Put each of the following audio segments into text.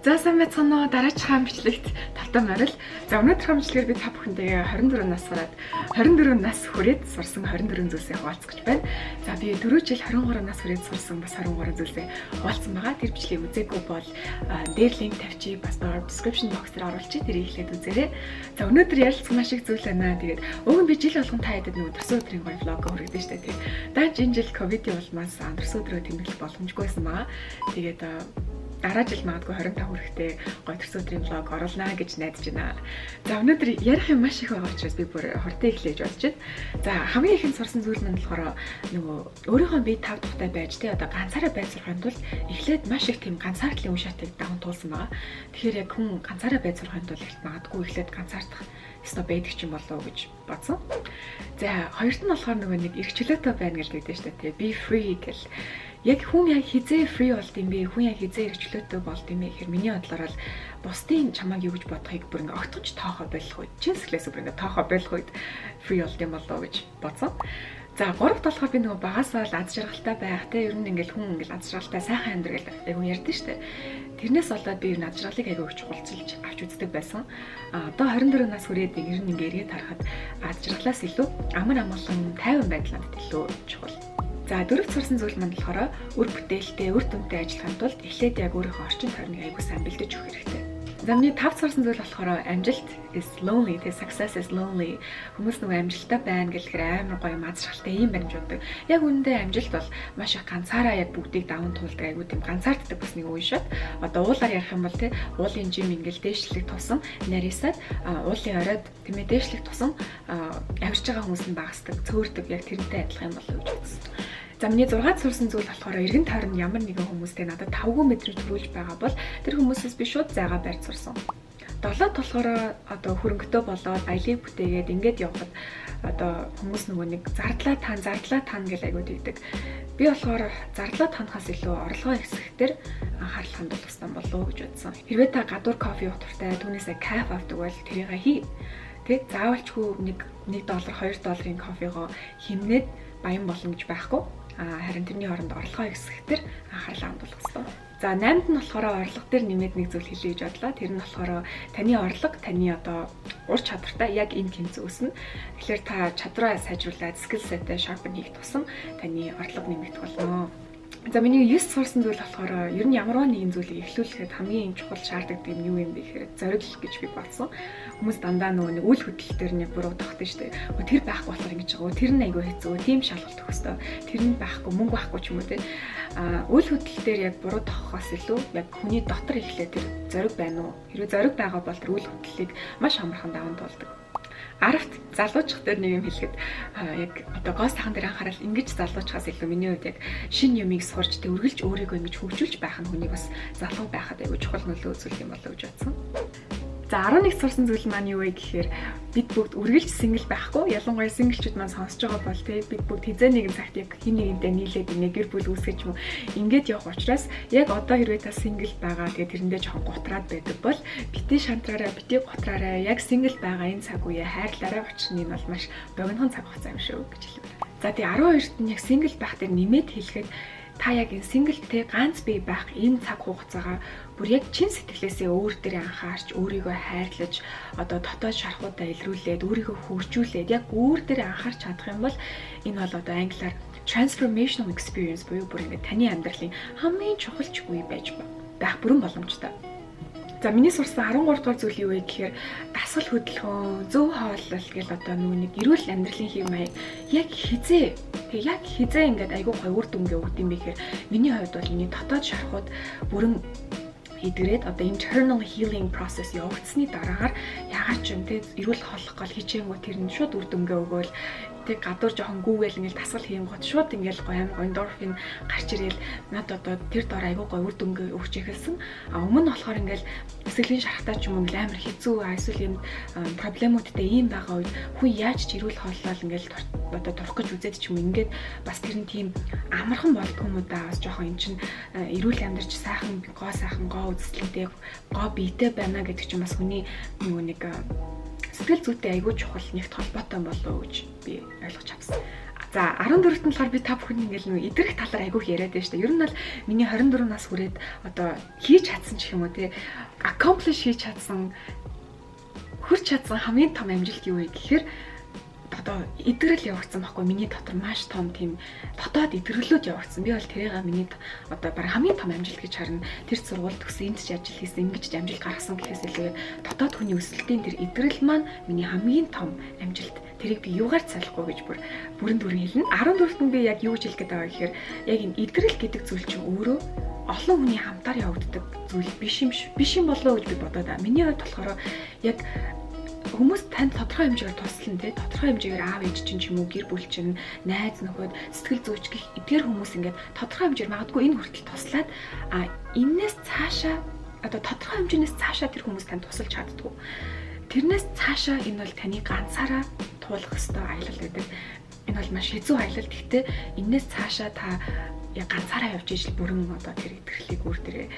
За сайн байцгаана уу? Дараачихаа бичлэгт тавтан морил. За өнөөдрийн бичлэгээр би та бүхэндээ 24 нас гараад 24 нас хүрээд сурсан 24 зүйлсээ хуваалцах гэж байна. За би 4 жил 23 нас хүрээд сурсан бас 23 зүйлсээ хуваалцсан байгаа. Тэр бичлэгийг үзээгүй бол дээр линк тавьчих, бас door description box дээр оруулчих. Тэрийг ихлээд үзээрэй. За өнөөдөр ярилцах маш их зүйл байна. Тэгээд уг нь би жил болгон та хэдэд нэг төрсөн өдрийн гоё влог хүргэдэг штэ. Тэгээд даач энэ жил ковид улмаас төрсөн өдрөө тэмдэглэх боломжгүйсэн байгаа. Тэгээд дараа жил магадгүй 25 хүрэхтэй гоё төрсөн өдрийн влог оруулнаа гэж найдаж байна. За өнөөдөр ярих юм маш их байгаа учраас би бүр хурдан эхлэж болж байна. За хамгийн ихэнд сурсан зүйл нь болохоор нөгөө өөрийнхөө бие тав тухтай байж тий одоо ганцаараа байж сурахын тулд эхлээд маш их тийм ганцаардлын үе шатыг даван туулсан байгаа. Тэгэхээр яг хүн ганцаараа байж сурахын тулд их магадгүй эхлээд ганцаардах ёстой байдаг ч юм болоо гэж бодсон. За хоёрт нь болохоор нөгөө нэг эрх чөлөөтэй байна гэж хэлдэг шүү дээ тий. Be free гэл. Яг хүн яг хизээ free болд юм бэ? Хүн яг хизээ эрх чөлөөтэй болд юм бэ гэхээр миний бодлоор л бусдын чамааг юу гэж бодохыг бүр ингээ огтгож тоохоо болох үед чинсгэлээс бүр ингээ тоохоо болох үед free болд юм болоо гэж бодсон. За гуравт болохоор би нөгөө багасаа л аз жаргалтай байх те ер нь ингээл хүн ингээл аз жаргалтай сайхан амьдрал айгу ярьдэн штэ. Тэрнээс болоод би энэ аз жаргалыг айгу их чухалчилж авч үздэг байсан. Одоо 24 нас хүрээд ер нь ингээ эргээд харахад аз жаргалаас илүү амар амгалан тайван байдлаар илүү чухал. За дөрөвт сурсан зүйл маань болохоор үр бүтээлтэй, үр дүнтэй ажиллахын тулд эхлээд яг өөрийнхөө орчин тойрныг аягүй сайн бэлдэж өгөх хэрэгтэй. За миний тавд сурсан зүйл болохоор амжилт is lonely, the success is lonely. Хүмүүс нөгөө амжилттай байна гэхээр амар гоё мазралтай юм байна гэж боддог. Яг үүндээ амжилт бол маш их ганцаараа яг бүгдийг даван туулдаг аягүй тийм ганцаарддаг бас нэг үе шат. Одоо уулаар ярих юм бол тий уулын жим ингээл дээшлэх тусам нарийсаад уулын оройд тиймээ дээшлэх тусам авирж байгаа хүмүүс нь багасдаг, цөөрдөг яг тэрнтэй адилхан юм болов уу гэж бодсон. За миний 6-д сурсан зүйл болохоор эргэн тойронд ямар нэгэн хүмүүстэй надад 5 метр төрүүлж байгаа бол тэр хүмүүсээс би шууд зайгаа барьж сурсан. 7-д болохоор одоо хөрөнгөтэй болоод аялыг бүтээгээд ингээд явхад одоо хүмүүс нөгөө нэг зардлаа тань гэж айгуу тэгдэг. Би болохоор зардлаа танахаас илүү орлогоо ихсэхтэр анхаарал хандуулах хэрэгтэй болов уу гэж бодсон. Хэрвээ та гадуур кофе уух туртай түүнээсээ кайф авдаг бол тэрийг хий. Тэг заавалчгүй $1 $2 кофегоо хэмнээд баян болно гэж байхгүй. Харин тэрний хооронд орлогоо ихсэхтэр анхаарал хандуулах хэрэгтэй. За 8-д нь болохоор орлого дээр нэмээд нэг зүйл хэлье гэж бодлоо. Тэр нь болохоор таны орлого таны одоо ур чадвартай яг энэ хэмжээ үүснэ. Тэгэхээр та чадвараа сайжруулад skill set-тэй sharpen хийх тусам таны орлого нэмэгдэх болно. За миний 9 сурсан зүйл болохоор ер нь ямарваа нэгэн зүйлийг эхлүүлэхэд хамгийн чухал шаардлагатай юм юу юм бэ гэхээр зориг гэж би бодсон. Хүмүүс дандаа нөгөө нэг үйл хөдлөлтөөр нэг буруу тогтсон шүү дээ. Тэр байхгүй болохоор ингэж байгаа. Тэр нь айгүй хэцүү. Тийм шалгалт өгөх ёстой. Тэр нь байхгүй, мөнгө байхгүй ч юм уу те. Үйл хөдлөлтөөр яг буруу тогтохоос илүү яг хүний дотор эхлээд тэр зориг байна уу? Хэрвээ зориг байгаа бол тэр үйл хөдлөлийг маш амархан даван туулдаг. 10-т залуучах дээр нэг юм хэлэхэд яг одоо гоо сайхан дээр анхаарал ингэж залуучхаас илүү миний хувьд яг шинэ юмыг сурч тэ үргэлж өөрийгөө ингэж хөгжүүлж байх нь хүнийг бас залуу байхад айгүй чухал нөлөө үзүүлэх юм болоо гэж бодсон. За 11 сурсан зүйл маань юу вэ гэхээр бид бүгд үргэлж single байхгүй. Ялангуяа single-чуд маань сонсож байгаа бол тий бид бүгд хизээ нэгэн цагт яг хин нэгэнтэй нийлээд гэр бүл үүсгэж юм ингээд явах учраас яг одоо хэрвээ та single байгаа тэгээ тэрэндээ жоохон готраад байдаг бол бити шантраараа бити готраараа яг single байгаа энэ цаг үеэ хайрлаарай. Учир нь энэ бол маш богинохон цаг хугацаа юм шүү гэж хэлмээр. За тий 12-т нь яг single байх дээр нэмээд хэлэхэд та яг энэ single-тэй ганц бие байх энэ цаг хугацаагаа бүр яг чин сэтгэлээсээ өөр дээрээ анхаарч өөрийгөө хайрлаж одоо дотоод шархуудаа илрүүлээд өөрийгөө хөгжүүлээд яг өөр дээрээ анхаарч чадах юм бол энэ бол одоо англиар transformational experience буюу бүр ингэ таны амьдралын хамгийн чухалч үе байж байх бүрэн боломжтой. За миний сурсан 13 дугаар зүйл юу вэ гэхээр дасгал хөдөлгөөн, зөв хооллол гэл одоо нэг эрүүл амьдралын хэв маяг яг хизээ ингээд айгүй гой үр дүнгээ өгд юм бэ гэхээр миний хувьд бол миний дотоод шархууд бүрэн идэгрээд одоо internal healing process явагдсны дараагаар ягаад ч юм те эрүүл хооллох гол хичээнгүү тэр нь шууд үр дүнгээ өгөөл тэг гадуур жоохон гүүгээл ингээл дасгал хийнгот шууд ингээл гоё эндорфин гарч ирэл над одоо тэр дор айгүй гоё үр дүнгээ өгч эхэлсэн. Өмнө нь болохоор ингээл эсрэлийн шархтаа ч юм уу амар хэцүү эсвэл юм проблемуудтай ийм байгаа үед хүн яаж ч эрүүл хооллол ингээл одоо турах гэж үзээд ч юм ингээд бас тэр нь тийм амархан болдгоо юм уу да бас жоохон эн чин эрүүл амьдарч сайхан гоо үзэсгэлэнтэй гоо биетэй байна гэдэг чинь бас хүний нэг сэтгэл зүйтэй айгүй чухал нэгт холбоотой болов уу гэж би ойлгож авсан. За 14-т нь болохоор би та бүхэнд ингээл нөө идрэх талаар айгүйх яриад байна шүү дээ. Ер нь бол миний 24 нас хүрээд одоо хийж чадсан ч юм уу те accomplish хийж чадсан хүрч чадсан хамгийн том амжилт юу вэ гэхээр одоо эдгэрэл явагдсан байхгүй миний дотор маш том тийм дотоод эдгэрлүүд явагдсан. Би бол тэрийг миний одоо баг хамгийн том амжилт гэж харна. Тэр сургууль төгсөн, энд ч ажил хийсэн, ингэж амжилт гаргасан гэхээс илүү дотоод хүний өсөлтийн тэр эдгэрэл маань миний хамгийн том амжилт. Тэрийг би юугаар цалахгүй гэж бүрэн дүрэн хэлнэ. 14-т нь би яг юу гэж хэлэх гээд байгаа гэхээр яг энэ эдгэрэл гэдэг зүйл чинь өөрөө олон хүний хамтаар явагддаг зүйл биш юм болоо гэж би бодоод байна. Миний хувьд болохоор яг хүмүүс танд тодорхой хэмжээгээр туслана те тодорхой хэмжээгээр аав ээж чинь ч юм уу гэр бүл чинь найз нөхөд сэтгэл зүйч гэх эдгээр хүмүүс ингээд тодорхой хэмжээр магадгүй энэ хүртэл туслаад энээс цаашаа одоо тодорхой хэмжээнээс цаашаа тэр хүмүүс танд тусалж чаддгүй. Тэрнээс цаашаа энэ бол таны ганцаараа туулах ёстой аялал байдаг. Энэ бол маш хэцүү аялал. Гэхдээ энээс цаашаа та яг ганцаараа явж ижил бүрэн одоо тэр итгэрлийг өөр дээрээ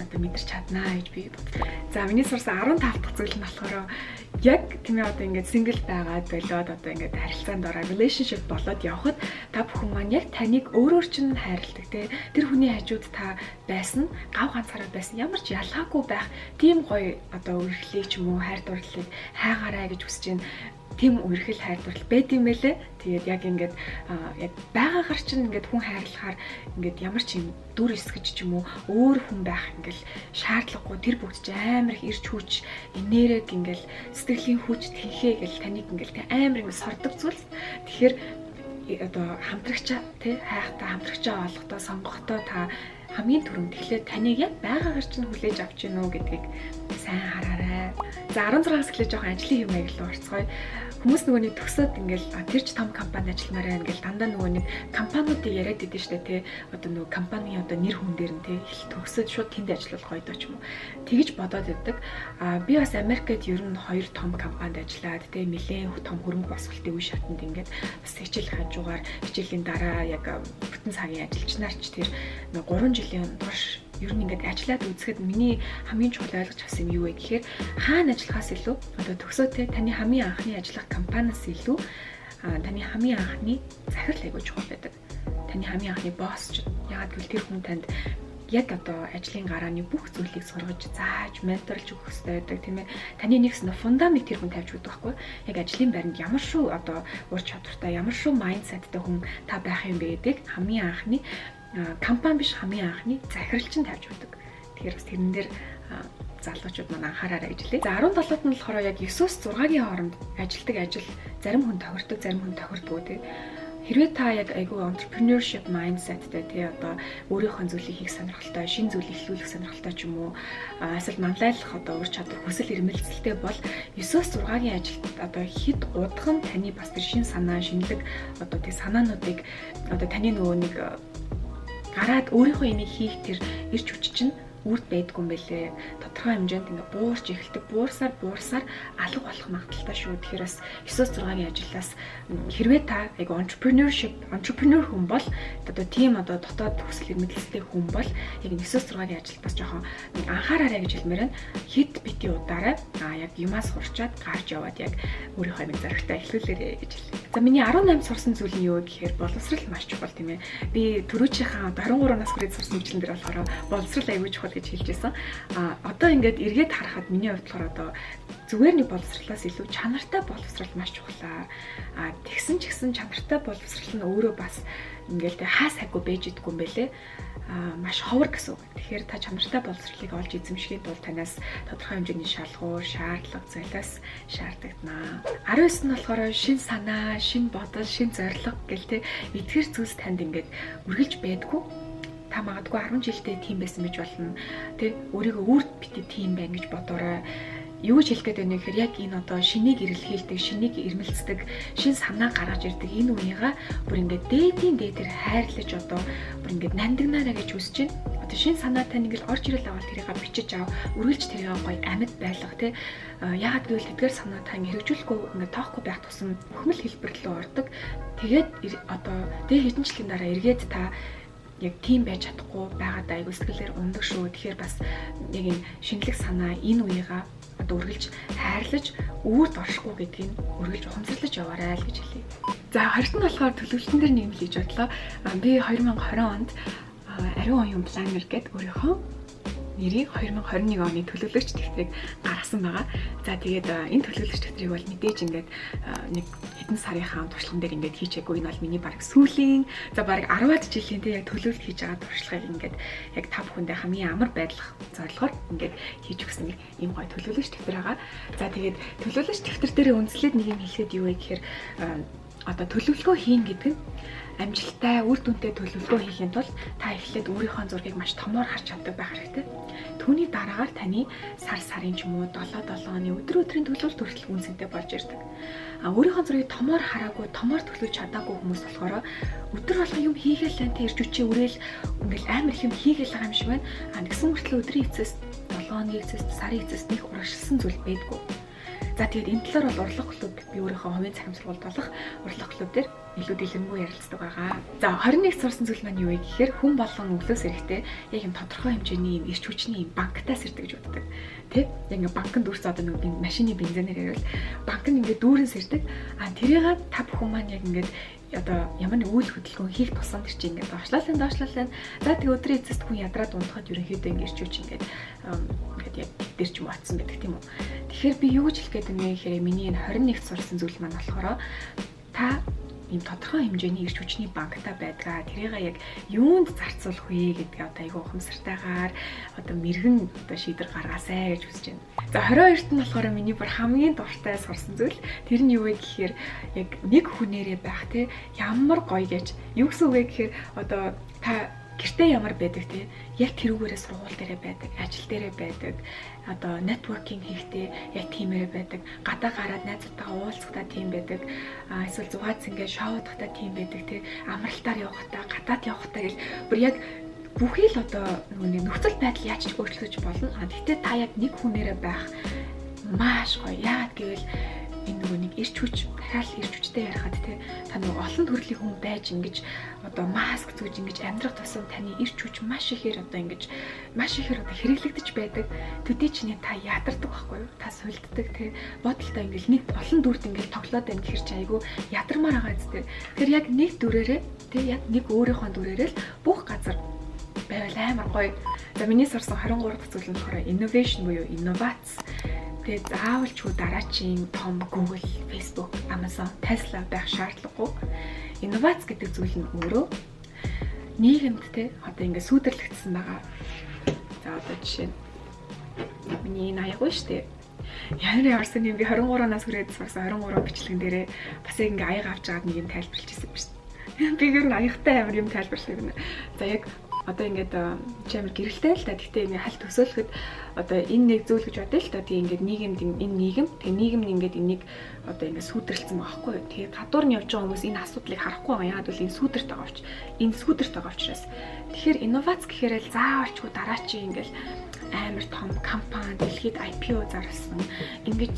одоо мэдэрч чаднаа гэж би бодлоо. За миний сурсан 15 дахь зүйл нь болохоор яг тийм ээ одоо ингээд single байгаад болоод одоо ингээд харилцаанд ороо relationship болоод явхад та бүхэн маань яг таныг өөрөөр чинь хайрладаг те тэр хүний хажууд та байсан гав ганцаараа байсан ямар ч ялгаагүй байх тийм гоё одоо үргэлжлэх ч юм уу хайр дурлалыг хайгаарай гэж хүсэж байна. Тийм үргэлжлэл хайр дурлал байд юм байлээ. Тэгээд яг ингээд яг байгаагаар чинь ингээд хүн хайрлахаар ингээд ямар ч юм дүр эсгэж ч юм уу өөр хүн байх ингээд шаардлагагүй тэр бүгд ч амар их ирч хүч энерги ингээд сэтгэлийн хүч тэнхээ гэл таныг ингээд амар ингээд сордог зүйл. Тэгэхээр одоо хамтрагчаа тий хайхтаа хамтрагчаа олохдоо сонгохдоо та хамгийн түрүүнд тэгэхээр таныг яг байгаагаар чинь хүлээж авч гинөө гэдгийг сайн хараарай. За 16-аас эхлэж жоохон ажлын юм аяг руу орцгоё. Хүмүүс нөгөө нэг төгсөөд ингээл тэр ч том компанид ажилламаар байна ингээл дандаа нөгөө нэг компаниудыг яриад идэв штэ тий одоо нөгөө компани одоо нэр хүн дээр нь тий их төгсөөд шууд тэнд ажиллах гоё доо ч юм уу тэгэж бодоод байдаг. Би бас Америкт ер нь 2 том компанид ажиллаад тий нэлээд том хөрөнгө босголтын үе шатанд ингээд бас хичээл хажуугаар хичээлийн дараа яг бүтэн цагийн ажилчнаар ч тэр 3 жилийн турш ер нь ингээд ажиллаад үзэхэд миний хамгийн чухал ойлгож авсан юм юу вэ гэхээр хаана ажиллахаас илүү одоо төгсөөтэй таны хамгийн анхны ажиллах компаниас илүү таны хамгийн анхны захирал айгуу чухал байдаг. Таны хамгийн анхны босс ч яагаад гэвэл тэр хүн танд яг одоо ажлын гарааны бүх зүйлийг сургаж зааж менторлж өгөх хэрэгтэй байдаг тийм ээ. Таны нэгс фундамент тэр хүн тавьж өгдөг байхгүй. Яг ажлын байранд ямар шүү одоо ур чадвартай ямар шүү майндсеттэй хүн та байх юм бэ гэдэг хамгийн анхны компани биш хамгийн анхны захирал чинь тавьж өгдөг. Тэгэхээр бас тэрэн дээр залуучууд маань анхаараарай гэж хэлээ. За 17-т нь болохоор яг 9-өөс 6-гийн хооронд ажилтдаг ажил зарим хүн тохирдог, зарим хүн тохирдгүй тий. Хэрвээ та яг айгүй entrepreneurship mindsetтэй тий одоо өөрийнхөө зүйлийг хийх сонирхолтой, шинэ зүйл эхлүүлэх сонирхолтой ч юм уу эсвэл манлайлах одоо ур чадвар хүсэл эрмэлзэлтэй бол 9-өөс 6-гийн ажилд одоо хэд удахн таны бас тэр шинэ санаа, шинэлэг одоо тий санаануудыг одоо таны нөгөө нэг гараад өөрийнхөө энийг хийх тэр ирч хүч чинь үрд байдгүй юм бэлээ. Тодорхой хэмжээнд ингээ буурч эхэлдэг. Буурсаар алга болох магадaltaй шүү. Тэгэхээр бас 9-6-гийн ажлаас хэрвээ та айгу entrepreneur хүн бол одоо тийм одоо дотоод хүсэл эрмэлзэлтэй хүн бол яг 9-6-гийн ажилд бас жоохон анхаараарай гэж хэлмээр байна. Хэд бити удаарай яг юмас хурчаад гарч яваад яг өөрийнхөө нэг зоригтой эхлүүлээрэй гэж хэлээ. За миний 18 сурсан зүйл нь юу гэхээр боловсрал маш чухал тийм ээ. Би түрүүчийнхаа 23 нас хүрээд сурсан мэтлэн дээр болохоор боловсрал аягүй чухал гэж хэлж байсан. Одоо ингээд эргээд харахад миний хувьд болохоор одоо зүгээр нэг боловсралаас илүү чанартай боловсрал маш чухал. Тэгсэн ч гэсэн чанартай боловсрал нь өөрөө бас ингээд хаа сайгүй байж идэггүй юм байлээ. Маш ховор гэсэн үг. Тэгэхээр та чанартай боловсралыг олж эзэмшихийн тулд танаас тодорхой хэмжээний шалгуур, шаардлага, золиос шаардлагданаа. 19 нь болохоор шин санаа, шин бодол, шин зорилго гэл тэ эдгээр зүйлс танд ингээд үргэлж байдгүй. Та магадгүй 10 жилдээ тийм байсан гэж болно. Тэ өөрийгөө үрд бити тийм байна гэж бодоорой. Юу гэж хэлэх гээд байна вэ гэхээр яг энэ одоо шинийг эрэлхийлдэг, шинийг ирмэлцдэг, шин санаа гаргаж ирдэг энэ үеийгээ бүр ингээд дээдийн дээдэр хайрлаж одоо бүр ингээд нандинаараа гэж үсэж байна. Одоо шин санаатай нэг л орж ирэл аваад тэрийг бичиж ав, үргэлж тэрийг гоё амьд байлгах тий. Яагаад гэвэл тэдгээр санаа та хэрэгжүүлэхгүй ингээд тоохгүй байх тусам бүхмэл хэлбэр рүү ордог. Тэгээд одоо дээд хэдэн жилийн дараа эргээд та яг тийм байж чадахгүй байгаад айгу сэтгэлээр ундаг шүү. Тэгэхээр бас яг энэ шинэлэг санаа энэ үеийгээ одоо үргэлж хайрлаж өвөрт оршихгүй гэдгийг үргэлж ухамсарлаж яваарай л гэж хэлье. За 20-нд болохоор төлөвлөлтөн дээр нэг юм хийж бодлоо. Би 2020 онд ариун оюун планер гэдэг өөрийнхөө нэрийг 2021 оны төлөвлөгч дэвтрийг гаргасан байгаа. За тэгээд энэ төлөвлөгч дэвтрийг бол мэдээж ингээд нэг хэдэн сарынхаа туршлаган дээр ингээд хийчихээгүй. Энэ бол миний баг сүүлийн за баг 10-аад жилийн тэ яг төлөвлөлт хийж байгаа туршлагыг ингээд яг та бүхэндээ хамгийн амар байдлах зорилгоор ингээд хийж өгсөн ийм гоё төлөвлөгч дэвтэр байгаа. За тэгээд төлөвлөгч дэвтэр дээр үндэслээд нэг юм хэлэхэд юу вэ гэхээр одоо төлөвлөгөө хийн гэдэг нь амжилттай үр дүнтэй төлөвлөгөө хийхин тулд та эхлээд өөрийнхөө зургийг маш томоор харж чаддаг байх хэрэгтэй. Түүний дараагаар таны сарын ч юм уу 7 оны өдрийн төлөвлөлт хүртэл үнцэнтэй болж ирдэг. Өөрийнхөө зургийг томоор хараагүй, томоор төлөвлөж чадаагүй хүмүүс болохоор өдөр болго юм хийгээл лантай ирж үчээ үрэл ингээл амар их юм хийгээл байгаа юм шиг байна. Тэгсэн мөртлөө өдрийн эцэс 7 оны эцэс сарын эцэс нэг урагшилсан зүйл байдгүй. За тэгээд энэ талаар бол урлаг клуб би өөрийнхөө хувийн цахим сургуульд болох урлаг клуб дээр илүү дэлгэрэнгүй ярилцдаг байгаа. За 21 сурсан зүйл маань юу вэ гэхээр хүн болгон өглөөс эрэхтэй яг юм тодорхой хэмжээний юм ирч хүчний юм банктаас ирдэг гэж боддог. Тэ? Яг ингээ банкнд дүүрс одоо нэг машины бензинээр ирвэл банк нь ингээ дүүрэнс ирдэг. Тэрийг та бүхэн маань яг ингээ одоо ямар нэг үйл хөдөлгөөн хийх тусам тэр чинь ингээд доошлуулсан. За тэг өдрийн эцэст хүн ядраад унтахад ерөнхийдөө ингээд ирчүүч ингээд яг дээр ч юм атсан байдаг тийм үү. Тэгэхээр би юу гэж хэлэх гээд байна вэ гэхээр миний энэ 21 сурсан зүйл маань болохоор та ийм тодорхой хэмжээний ирч хүчний банктай байдгаа. Тэрийг яг юунд зарцуулах вэ гэдгийг одоо айгүй ухамсартайгаар одоо мэрэгэн одоо шийдвэр гаргаасай гэж хүсэж байна. За 22-т нь болохоор миний бүр хамгийн дуртай сурсан зүйл тэр нь юу вэ гэхээр яг нэг хүнээрээ байх те ямар гоё гэж юу гэсэн үг вэ гэхээр одоо та гэртээ ямар байдаг те яг тэрүүгээрээ сургууль дээрээ байдаг, ажил дээрээ байдаг, одоо networking хийхдээ яг тиймэрээ байдаг, гадаа гараад найзуудтайгаа уулзахдаа тийм байдаг, эсвэл зугаац ингээд шоудахтаа тийм байдаг те амралтаар явахдаа, гадаад явахдаа гэл бүр яг бүхий л одоо нэг нөхцөл байдал яаж ч өөрчлөж болно. Гэхдээ та яг нэг хүнээрээ байх маш гоё. Яагаад гэвэл энэ нөгөө нэг ирч хүч дахиад ирч хүчтэй ярихад те та нөгөө олон төрлийн хүн байж ингэж одоо маск зүүж ингэж амьдрах тусам таны ирч хүч маш ихээр одоо ингэж маш ихээр одоо хэрэглэгдэж байдаг. Төдий чинь та ядардаг байхгүй юу? Та сулддаг те бодолтой ингэж нэг олон дүрд ингэж тоглоод байна гэхэр чи айгүй ядармаар байгаа зү. Тэгэхээр яг нэг дүрээрээ те яг нэг өөрийнхөө дүрээрээ л бүх газар байвал амар гоё. За миний сурсан 23 дахь зүйл нь болохоор innovation буюу инновац. Тэгээд заавалчгүй дараачийн том Google, Facebook, Amazon, Tesla байх шаардлагагүй. Инновац гэдэг зүйл нь өөрөө нийгэмд те одоо ингээд сүйдэрлэгдсэн байгаа. За одоо жишээ нь миний энэ аягүй шүү дээ. Ямар сайн юм би 23 нас хүрээд сурсан 23 бичлэгэн дээрээ бас яг ингээд аяг авч байгаад нэг юм тайлбарлаж ирсэн юм шүү дээ. Би гэр нь аягтай амар юм тайлбарлах юм. За яг одоо ингээд чамэр гэрэлтэй л та. Гэхдээ ингээд халт төсөөлөхөд одоо энэ нэг зүйл гэж бодъё л та. Тэгээ ингээд нийгэмд энэ нийгэм тэгээ нийгэм нь ингээд энийг одоо ингээд сүйдэрлсэн байгаа байхгүй юу. Тэгээ гадуур нь явж байгаа хүмүүс энэ асуудлыг харахгүй байгаа. Яагаад гэвэл энэ сүйдэрт байгаа учраас. Энэ сүйдэрт байгаа учраас. Тэгэхээр инновац гэхээр л заавалчгүй дараачийн ингээд амар том компани дэлхийд IPO зарласан ингэж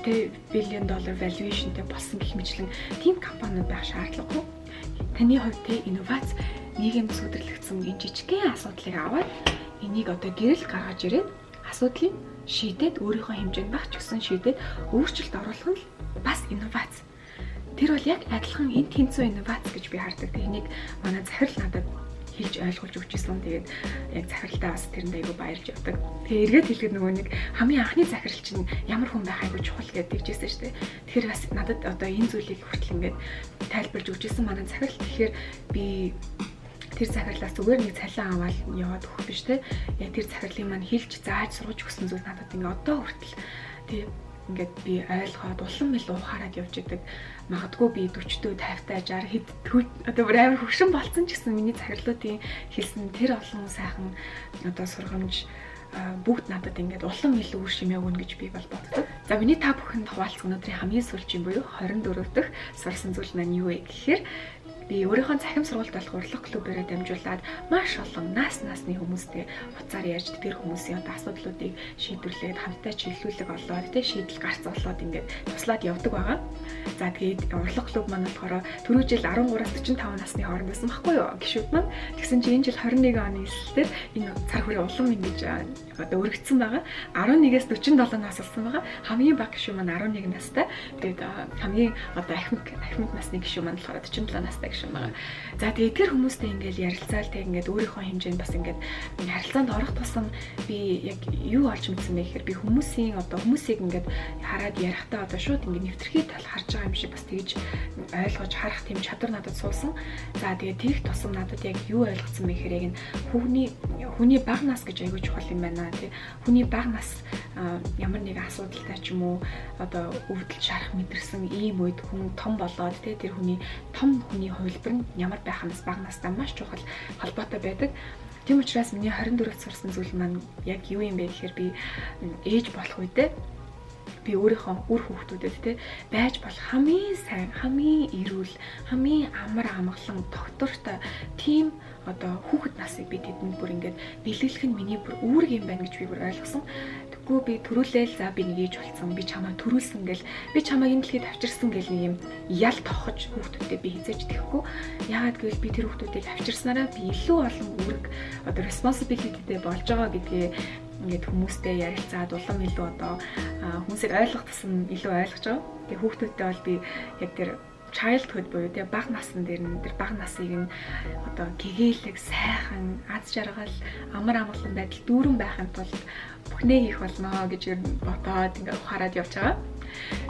тэ $1 billion valuationтэй болсон гэх мэтлэн тийм компаниуд байх шаардлагагүй. Таны хувьд тэ инновац нийгэмд сүйдэрлэгдсэн энэ жижигхэн асуудлыг аваад энийг одоо гэрэл гаргаж ирээд асуудлыг шийдээд өөрийнхөө хэмжээнд багч гэсэн шийдээд өөрчлөлт оруулах нь бас инновац. Тэр бол яг адилхан энэ тэнцүү инновац гэж би хардаг. Тэнийг манай захирал надад хэлж ойлгуулж өгч ирсэн. Тэгээд яг захиралтай бас тэрэнд айгүй баярлж явдаг. Тэгээ эргээд хэлгээд нөгөө нэг хамгийн анхны захирал чинь ямар хүн байх айгүй чухал гэдэг дэгжсэн шүү дээ. Тэгэхээр бас надад одоо энэ зүйлийг хүртэл ингээд тайлбарж өгч ирсэн манай захирал. Тэгэхээр би тэр захирлаас зүгээр нэг цалин аваад яваад өгөх биш те. Яг тэр захирлын маань хэлж зааж сургаж өгсөн зүйл надад ингээ одоо хүртэл тийм ингээд би ойлгоод улам мэл уухаараад явж идэг. Магадгүй би 40-д 50-тай 60 хэд одоо бүр амар хөвшин болцсон ч гэсэн миний захирлуудын хэлсэн тэр олон сайхан одоо сургамж бүгд надад ингээд улам илүү үр шимээ өгнө гэж би бол боддог. За миний та бүхэнд хуваалцах өнөөдрийн хамгийн сүүлчийн буюу 24 дахь сурсан зүйл маань юу вэ гэхээр би өөрийнхөө захим сургалт болох урлаг клубээрээ дамжуулаад маш олон насны хүмүүстэй хуцаар ярьж тэр хүмүүсийн асуудлуудыг шийдвэрлээд хамтдаа чиглүүлэг олоод тэ шийдэл гарц олоод ингээд туслаад явдаг байгаа. За тэгээд урлаг клуб маань болохоор түрүү жил 13-аас 45 насны хооронд байсан байхгүй юу? Гишүүд маань тэгсэн чинь энэ жил 21 оны эсэлтээр энэ цар хүрээ улам ингэж одоо өргөцсөн байгаа. 11-ээс 47 нас болсон байгаа. Хамгийн бага гишүүн маань 11 настай. Тэгээд хамгийн одоо ахмад насны гишүүн маань болохоор 47 настай гишүүн байгаа. За тэгээд тэр хүмүүстэй ингээд ярилцаал тэг ингээд өөрийнхөө хэмжээнд бас ингээд харилцаанд орох тусам би яг юу олж мэдсэн бэ гэхээр би хүмүүсийг ингээд хараад ярихдаа одоо шууд ингээд нэвтрхий тал харж байгаа юм шиг бас тэгж ойлгож харах тийм чадвар надад суусан. За тэгээд тэгх тусам надад яг юу ойлгоцсон бэ гэхээр яг хүний бага нас гэж аягүй чухал юм байна тий. Хүний бага нас ямар нэгэн асуудалтай ч юм уу одоо өвдөлт шарах мэдэрсэн ийм үед хүн том болоод тий тэр хүний хувилбар нь ямар байх юмс бага настай маш чухал холбоотой байдаг. Тийм учраас миний 24-т сурсан зүйл маань яг юу юм бэ гэхээр би ээж болох үедээ би өөрийнхөө үр хүүхдүүдэд те байж болох хамгийн сайн, хамгийн эрүүл, хамгийн амар амгалан доктортой тийм одоо хүүхэд насыг би тэдэнд бүр ингээд бэлгэлэх нь миний бүр үүрэг юм байна гэж би бүр ойлгосон. Тэгвэл би төрүүлээл за би нэг ээж болсон, би чамаа төрүүлсэн гэл би чамаа энэ дэлхийд авчирсан гэл нэг юм ял тохож хүүхдүүдэд би хизээж тэхгүй. Яагаад гэвэл би тэр хүүхдүүдийг авчирснараа би илүү олон үүрэг одоо responsibilityтэй болж байгаа гэдгээ ингээд хүмүүстэй ярилцаад улам илүү одоо хүмүүсийг ойлгох тусам илүү ойлгож байгаа. Тэгээ хүүхдүүдтэй бол би яг тэр childhood буюу тэгээ бага насны дээр нь тэр бага насыг нь одоо гэгээлэг, сайхан, аз жаргал, амар амгалан байдал дүүрэн байхын тулд бүхнээ хийх болно гэж ер нь бодоод ингээд ухаарад явж байгаа.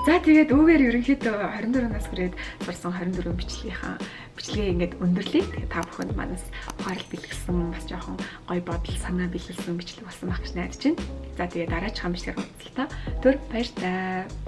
За тэгээд үүгээр ерөнхийдөө 24 нас хүрээд сурсан 24 бичлэгээ ингээд өндөрлөе. Тэгээд та бүхэнд манаас ухаалт бэлгэсэн бас жоохон гоё бодол санаа бэлгэлсэн бичлэг болсон байх гэж найдаж байна. За тэгээд дараагийн бичлэгээр уулзлаа. Түр баярлалаа.